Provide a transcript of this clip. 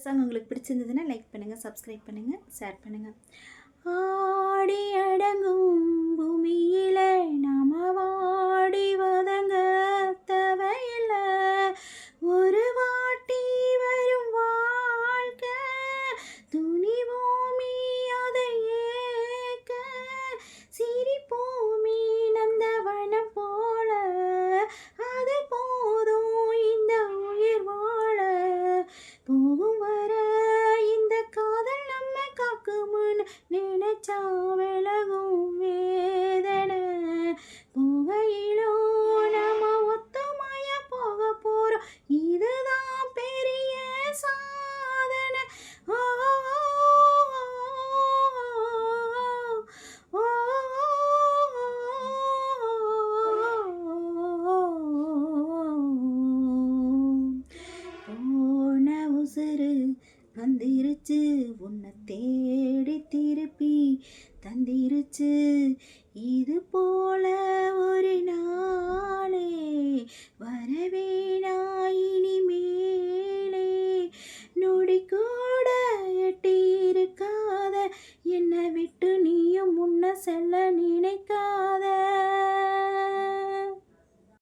Song உங்களுக்கு பிடிச்சிருந்ததுன்னா like பண்ணுங்கள், சப்ஸ்கிரைப் பண்ணுங்கள், ஷேர் பண்ணுங்கள். ஆடி அடங்கும் பூமியில நாம வாடி வதங்க தேவையில்ல, ஒரு வாட்டி வரும் வாழ்க்கை துணிவோமி அதை ஏற்க, சிரிப்போமி நந்தவனம் போல, அது போதும் இந்த உயிர் வாழ, போகும் வர இந்த காதல் நம்ம காக்குமுன்னு நினைச்சா விலகும் வேதனை, போகையிலோ நம்ம ஒத்துமையா போக போறோம், இதுதான் பெரிய சாதனை. ஓ ஓ, போன உசுறு வந்திருச்சு, உன்னை தேடி திருப்பி தந்திருச்சு, இது போல ஒரு நாளே வரவேணா இனிமேலே, நொடி கூட எட்டி இருக்காத என்னை விட்டு நீயும் முன்ன செல்ல நினைக்காத,